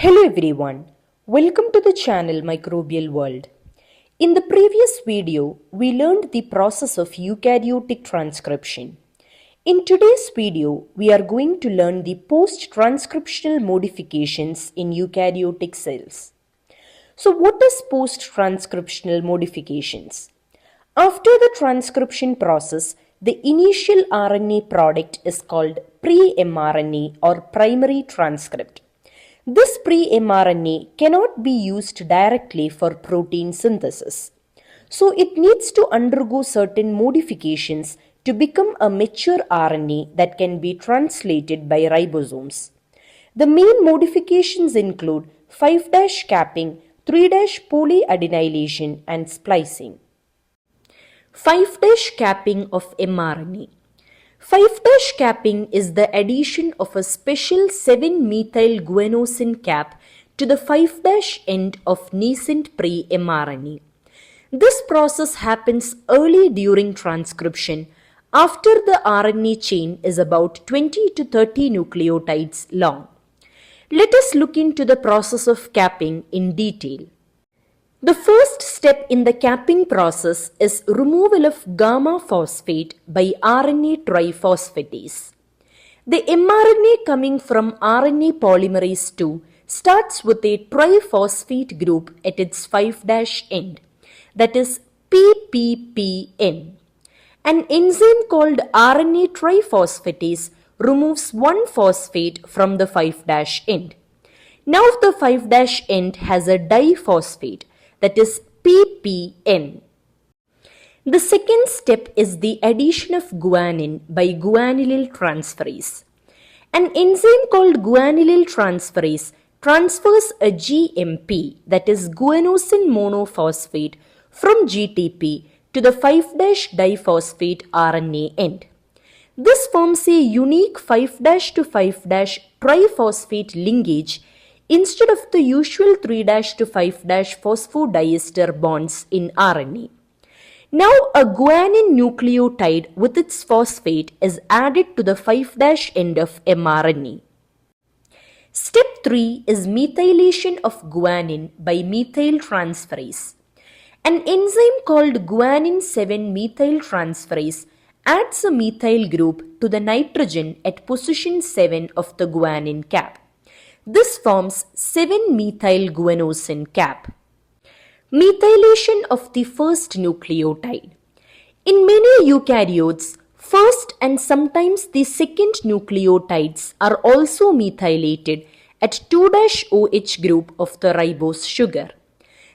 Hello everyone, welcome to the channel Microbial World. In the previous video, we learned the process of eukaryotic transcription. In today's video, we are going to learn the post-transcriptional modifications in eukaryotic cells. So what is post-transcriptional modifications? After the transcription process, the initial RNA product is called pre-mRNA or primary transcript. This pre-mRNA cannot be used directly for protein synthesis. So it needs to undergo certain modifications to become a mature RNA that can be translated by ribosomes. The main modifications include 5'-capping, 3'-polyadenylation and splicing. 5'-capping of mRNA. 5'-capping is the addition of a special 7-methyl-guanosine cap to the 5' end of nascent pre-mRNA. This process happens early during transcription after the RNA chain is about 20 to 30 nucleotides long. Let us look into the process of capping in detail. The first step in the capping process is removal of gamma phosphate by RNA triphosphatase. The mRNA coming from RNA polymerase II starts with a triphosphate group at its 5' end, that is PPPN. An enzyme called RNA triphosphatase removes one phosphate from the 5' end. Now the 5' end has a diphosphate, that is PPN. The second step is the addition of guanine by guanylyl transferase. An enzyme called guanylyl transferase transfers a GMP, that is guanosine monophosphate, from GTP to the 5' diphosphate RNA end. This forms a unique 5' to 5' triphosphate linkage instead of the usual 3' to 5' phosphodiester bonds in RNA. Now a guanine nucleotide with its phosphate is added to the 5' end of mRNA. Step 3 is methylation of guanine by methyl transferase. An enzyme called guanine 7-methyl transferase adds a methyl group to the nitrogen at position 7 of the guanine cap. This forms 7-methyl-guanosine cap. Methylation of the first nucleotide. In many eukaryotes, first and sometimes the second nucleotides are also methylated at 2'-OH group of the ribose sugar.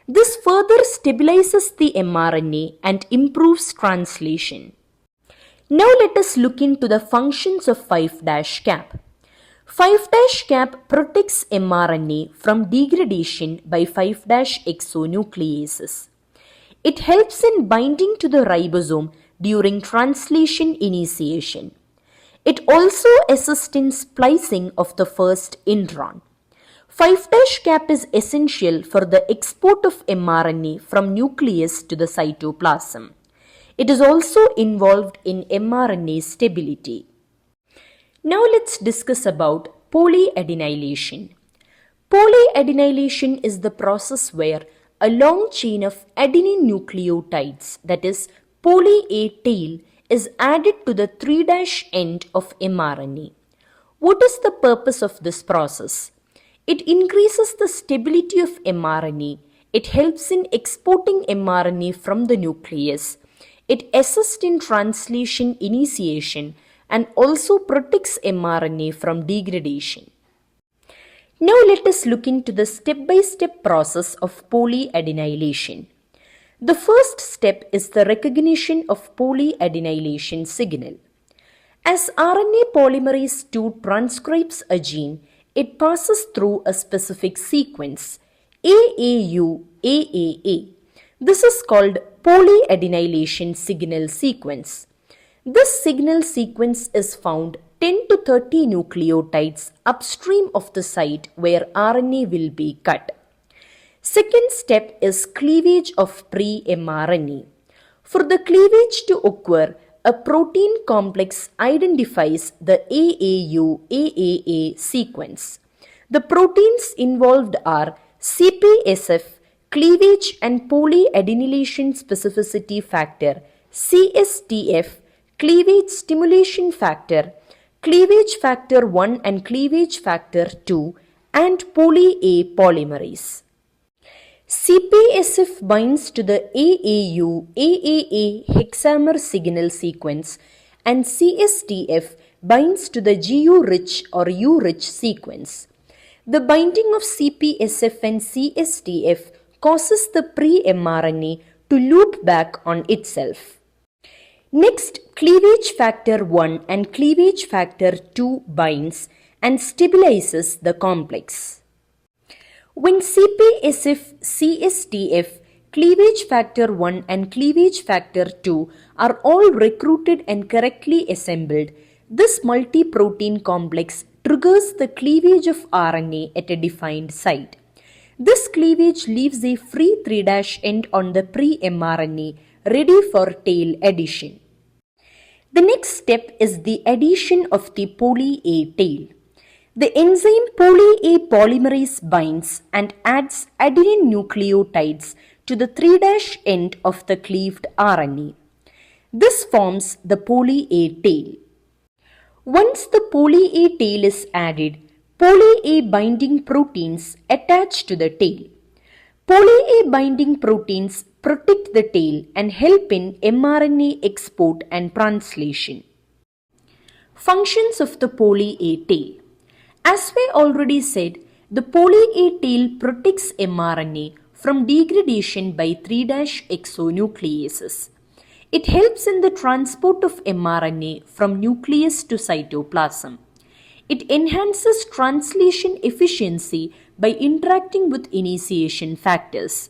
This further stabilizes the mRNA and improves translation. Now let us look into the functions of 5' cap. 5' cap protects mRNA from degradation by 5' exonucleases. It helps in binding to the ribosome during translation initiation. It also assists in splicing of the first intron. 5' cap is essential for the export of mRNA from nucleus to the cytoplasm. It is also involved in mRNA stability. Now let's discuss about polyadenylation. Polyadenylation is the process where a long chain of adenine nucleotides, that is poly-A tail, is added to the 3' end of mRNA. What is the purpose of this process? It increases the stability of mRNA. It helps in exporting mRNA from the nucleus. It assists in translation initiation and also protects mRNA from degradation. Now let us look into the step-by-step process of polyadenylation. The first step is the recognition of polyadenylation signal. As RNA polymerase II transcribes a gene, it passes through a specific sequence, AAU, AAA. This is called polyadenylation signal sequence. This signal sequence is found 10 to 30 nucleotides upstream of the site where RNA will be cut. Second step is cleavage of pre-mRNA. For the cleavage to occur, a protein complex identifies the AAU-AAA sequence. The proteins involved are CPSF, cleavage and polyadenylation specificity factor, CSTF, cleavage stimulation factor, cleavage factor 1 and cleavage factor 2, and poly-A polymerase. CPSF binds to the AAU-AAA hexamer signal sequence and CSTF binds to the GU-rich or U-rich sequence. The binding of CPSF and CSTF causes the pre-mRNA to loop back on itself. Next, cleavage factor 1 and cleavage factor 2 binds and stabilizes the complex. When CPSF, CSTF, cleavage factor 1 and cleavage factor 2 are all recruited and correctly assembled, this multi-protein complex triggers the cleavage of RNA at a defined site. This cleavage leaves a free 3' end on the pre-mRNA ready for tail addition. The next step is the addition of the poly-A tail. The enzyme poly-A polymerase binds and adds adenine nucleotides to the 3' end of the cleaved RNA. This forms the poly-A tail. Once the poly-A tail is added, poly-A binding proteins attach to the tail. Poly-A binding proteins protect the tail and help in mRNA export and translation. Functions of the poly-A tail. As we already said, the poly-A tail protects mRNA from degradation by 3' exonucleases. It helps in the transport of mRNA from nucleus to cytoplasm. It enhances translation efficiency by interacting with initiation factors.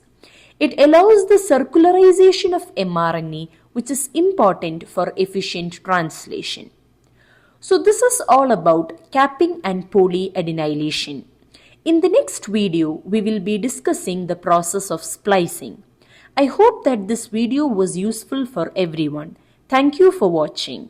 It allows the circularization of mRNA, which is important for efficient translation. So this is all about capping and polyadenylation. In the next video, we will be discussing the process of splicing. I hope that this video was useful for everyone. Thank you for watching.